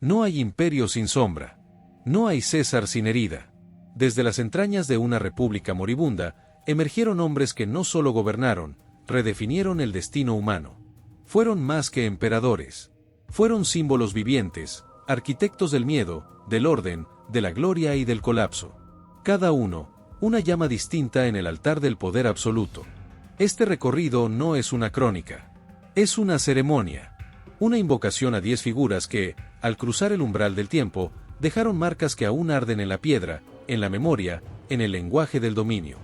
No hay imperio sin sombra. No hay César sin herida. Desde las entrañas de una república moribunda, emergieron hombres que no solo gobernaron, redefinieron el destino humano. Fueron más que emperadores. Fueron símbolos vivientes, arquitectos del miedo, del orden, de la gloria y del colapso. Cada uno, una llama distinta en el altar del poder absoluto. Este recorrido no es una crónica. Es una ceremonia. Una invocación a 10 figuras que, al cruzar el umbral del tiempo, dejaron marcas que aún arden en la piedra, en la memoria, en el lenguaje del dominio.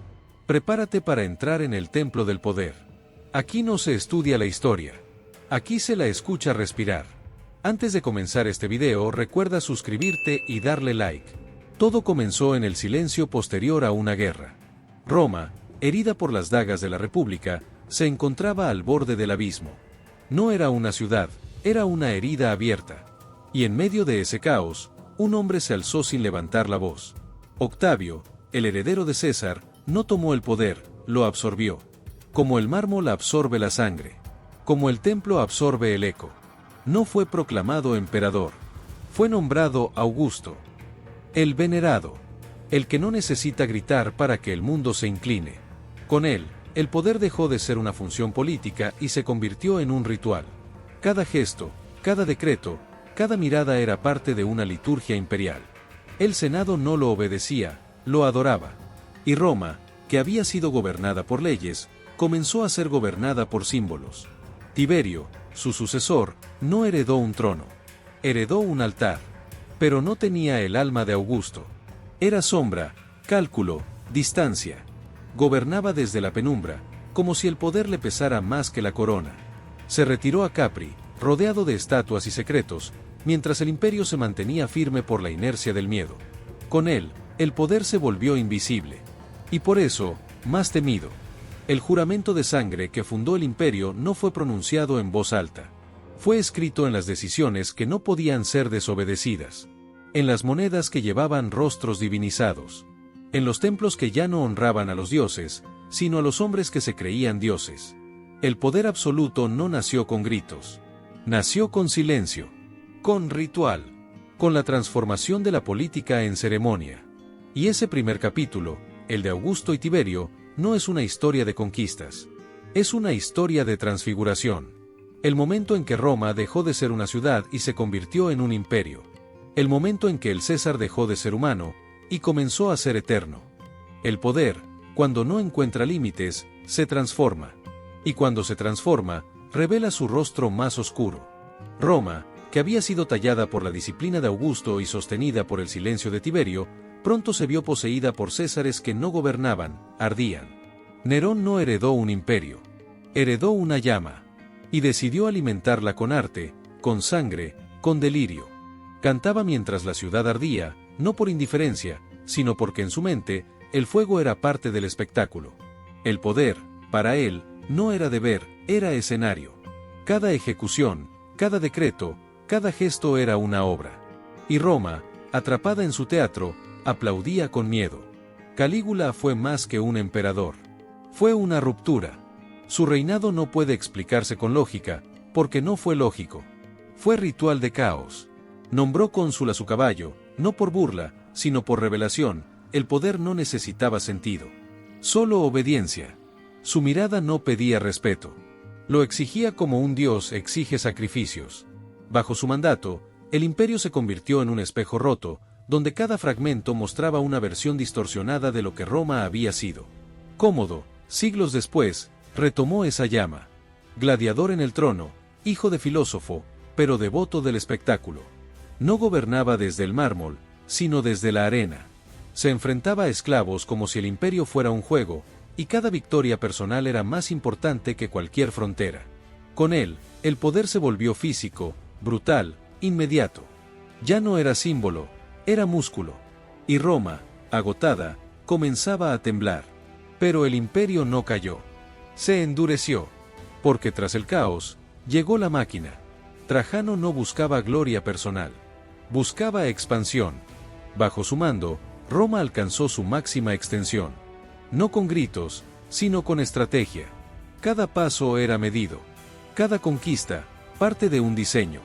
Prepárate para entrar en el templo del poder. Aquí no se estudia la historia. Aquí se la escucha respirar. Antes de comenzar este video, recuerda suscribirte y darle like. Todo comenzó en el silencio posterior a una guerra. Roma, herida por las dagas de la República, se encontraba al borde del abismo. No era una ciudad, era una herida abierta. Y en medio de ese caos, un hombre se alzó sin levantar la voz. Octavio, el heredero de César, no tomó el poder, lo absorbió. Como el mármol absorbe la sangre. Como el templo absorbe el eco. No fue proclamado emperador. Fue nombrado Augusto. El venerado. El que no necesita gritar para que el mundo se incline. Con él, el poder dejó de ser una función política y se convirtió en un ritual. Cada gesto, cada decreto, cada mirada era parte de una liturgia imperial. El Senado no lo obedecía, lo adoraba. Y Roma, que había sido gobernada por leyes, comenzó a ser gobernada por símbolos. Tiberio, su sucesor, no heredó un trono. Heredó un altar. Pero no tenía el alma de Augusto. Era sombra, cálculo, distancia. Gobernaba desde la penumbra, como si el poder le pesara más que la corona. Se retiró a Capri, rodeado de estatuas y secretos, mientras el imperio se mantenía firme por la inercia del miedo. Con él, el poder se volvió invisible. Y por eso, más temido. El juramento de sangre que fundó el imperio no fue pronunciado en voz alta. Fue escrito en las decisiones que no podían ser desobedecidas. En las monedas que llevaban rostros divinizados. En los templos que ya no honraban a los dioses, sino a los hombres que se creían dioses. El poder absoluto no nació con gritos. Nació con silencio. Con ritual. Con la transformación de la política en ceremonia. Y ese primer capítulo, el de Augusto y Tiberio, no es una historia de conquistas. Es una historia de transfiguración. El momento en que Roma dejó de ser una ciudad y se convirtió en un imperio. El momento en que el César dejó de ser humano y comenzó a ser eterno. El poder, cuando no encuentra límites, se transforma. Y cuando se transforma, revela su rostro más oscuro. Roma, que había sido tallada por la disciplina de Augusto y sostenida por el silencio de Tiberio, pronto se vio poseída por césares que no gobernaban, ardían. Nerón no heredó un imperio. Heredó una llama. Y decidió alimentarla con arte, con sangre, con delirio. Cantaba mientras la ciudad ardía, no por indiferencia, sino porque en su mente, el fuego era parte del espectáculo. El poder, para él, no era deber, era escenario. Cada ejecución, cada decreto, cada gesto era una obra. Y Roma, atrapada en su teatro, aplaudía con miedo. Calígula fue más que un emperador. Fue una ruptura. Su reinado no puede explicarse con lógica, porque no fue lógico. Fue ritual de caos. Nombró cónsul a su caballo, no por burla, sino por revelación. El poder no necesitaba sentido. Solo obediencia. Su mirada no pedía respeto. Lo exigía como un dios exige sacrificios. Bajo su mandato, el imperio se convirtió en un espejo roto, donde cada fragmento mostraba una versión distorsionada de lo que Roma había sido. Cómodo, siglos después, retomó esa llama. Gladiador en el trono, hijo de filósofo, pero devoto del espectáculo. No gobernaba desde el mármol, sino desde la arena. Se enfrentaba a esclavos como si el imperio fuera un juego, y cada victoria personal era más importante que cualquier frontera. Con él, el poder se volvió físico, brutal, inmediato. Ya no era símbolo, era músculo. Y Roma, agotada, comenzaba a temblar. Pero el imperio no cayó. Se endureció. Porque tras el caos, llegó la máquina. Trajano no buscaba gloria personal. Buscaba expansión. Bajo su mando, Roma alcanzó su máxima extensión. No con gritos, sino con estrategia. Cada paso era medido. Cada conquista, parte de un diseño.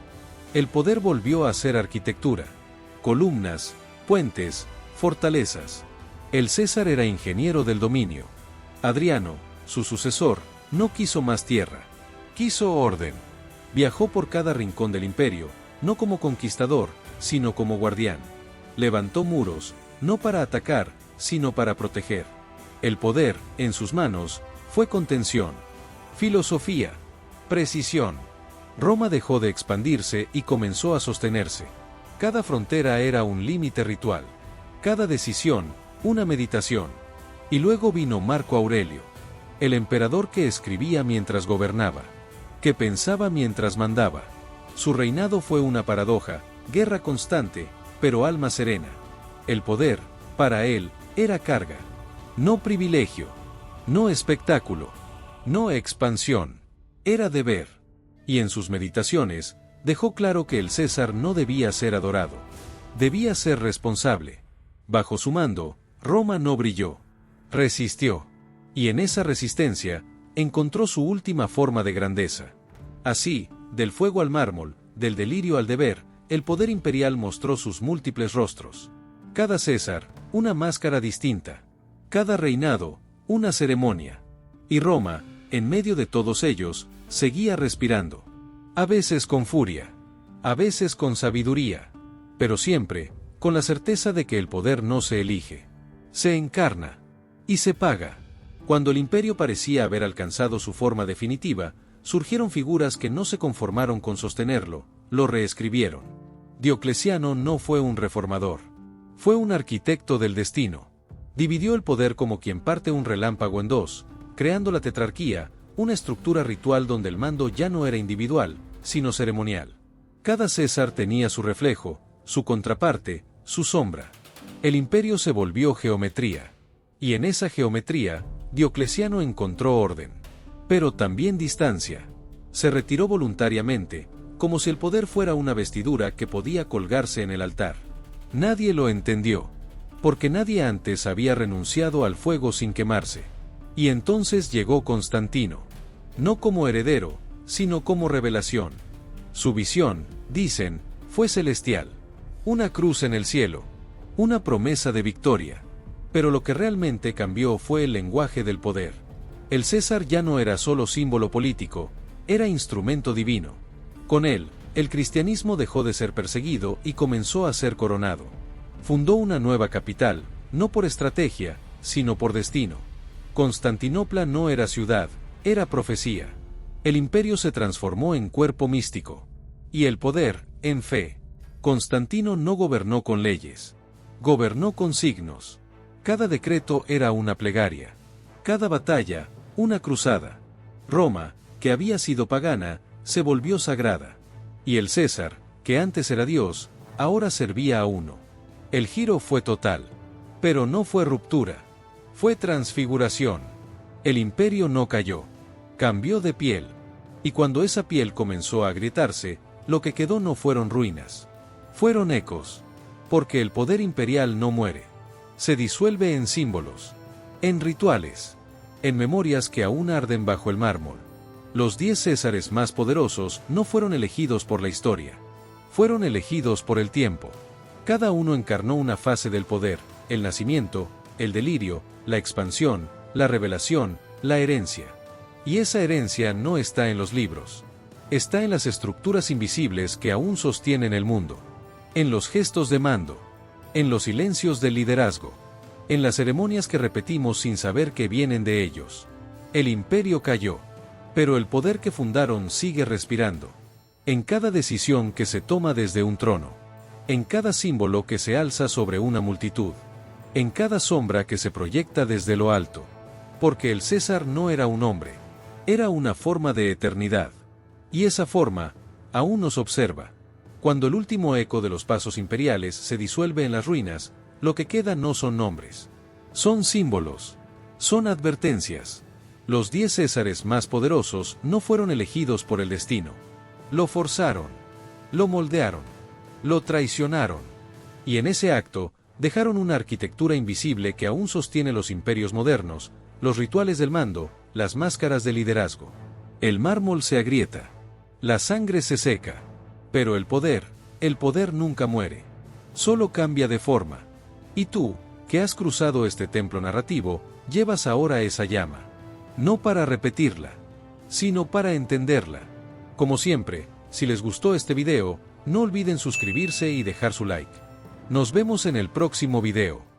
El poder volvió a ser arquitectura. Columnas, puentes, fortalezas. El César era ingeniero del dominio. Adriano, su sucesor, no quiso más tierra. Quiso orden. Viajó por cada rincón del imperio, no como conquistador, sino como guardián. Levantó muros, no para atacar, sino para proteger. El poder, en sus manos, fue contención, filosofía, precisión. Roma dejó de expandirse y comenzó a sostenerse. Cada frontera era un límite ritual. Cada decisión, una meditación. Y luego vino Marco Aurelio, el emperador que escribía mientras gobernaba, que pensaba mientras mandaba. Su reinado fue una paradoja, guerra constante, pero alma serena. El poder, para él, era carga. No privilegio. No espectáculo. No expansión. Era deber. Y en sus meditaciones, dejó claro que el César no debía ser adorado. Debía ser responsable. Bajo su mando, Roma no brilló. Resistió. Y en esa resistencia, encontró su última forma de grandeza. Así, del fuego al mármol, del delirio al deber, el poder imperial mostró sus múltiples rostros. Cada César, una máscara distinta. Cada reinado, una ceremonia. Y Roma, en medio de todos ellos, seguía respirando. A veces con furia. A veces con sabiduría. Pero siempre, con la certeza de que el poder no se elige. Se encarna. Y se paga. Cuando el imperio parecía haber alcanzado su forma definitiva, surgieron figuras que no se conformaron con sostenerlo, lo reescribieron. Diocleciano no fue un reformador. Fue un arquitecto del destino. Dividió el poder como quien parte un relámpago en dos, creando la tetrarquía, una estructura ritual donde el mando ya no era individual, sino ceremonial. Cada César tenía su reflejo, su contraparte, su sombra. El imperio se volvió geometría. Y en esa geometría, Diocleciano encontró orden. Pero también distancia. Se retiró voluntariamente, como si el poder fuera una vestidura que podía colgarse en el altar. Nadie lo entendió. Porque nadie antes había renunciado al fuego sin quemarse. Y entonces llegó Constantino. No como heredero, sino como revelación. Su visión, dicen, fue celestial. Una cruz en el cielo. Una promesa de victoria. Pero lo que realmente cambió fue el lenguaje del poder. El César ya no era solo símbolo político, era instrumento divino. Con él, el cristianismo dejó de ser perseguido y comenzó a ser coronado. Fundó una nueva capital, no por estrategia, sino por destino. Constantinopla no era ciudad, era profecía. El imperio se transformó en cuerpo místico. Y el poder, en fe. Constantino no gobernó con leyes. Gobernó con signos. Cada decreto era una plegaria. Cada batalla, una cruzada. Roma, que había sido pagana, se volvió sagrada. Y el César, que antes era Dios, ahora servía a uno. El giro fue total. Pero no fue ruptura. Fue transfiguración. El imperio no cayó. Cambió de piel. Y cuando esa piel comenzó a agrietarse, lo que quedó no fueron ruinas. Fueron ecos. Porque el poder imperial no muere. Se disuelve en símbolos. En rituales. En memorias que aún arden bajo el mármol. Los 10 Césares más poderosos no fueron elegidos por la historia. Fueron elegidos por el tiempo. Cada uno encarnó una fase del poder, el nacimiento, el delirio, la expansión, la revelación, la herencia. Y esa herencia no está en los libros. Está en las estructuras invisibles que aún sostienen el mundo. En los gestos de mando. En los silencios del liderazgo. En las ceremonias que repetimos sin saber que vienen de ellos. El imperio cayó. Pero el poder que fundaron sigue respirando. En cada decisión que se toma desde un trono. En cada símbolo que se alza sobre una multitud. En cada sombra que se proyecta desde lo alto. Porque el César no era un hombre. Era una forma de eternidad. Y esa forma, aún nos observa. Cuando el último eco de los pasos imperiales se disuelve en las ruinas, lo que queda no son nombres. Son símbolos. Son advertencias. Los 10 Césares más poderosos no fueron elegidos por el destino. Lo forzaron. Lo moldearon. Lo traicionaron. Y en ese acto, dejaron una arquitectura invisible que aún sostiene los imperios modernos, los rituales del mando, las máscaras de liderazgo. El mármol se agrieta. La sangre se seca. Pero el poder nunca muere. Solo cambia de forma. Y tú, que has cruzado este templo narrativo, llevas ahora esa llama. No para repetirla, sino para entenderla. Como siempre, si les gustó este video, no olviden suscribirse y dejar su like. Nos vemos en el próximo video.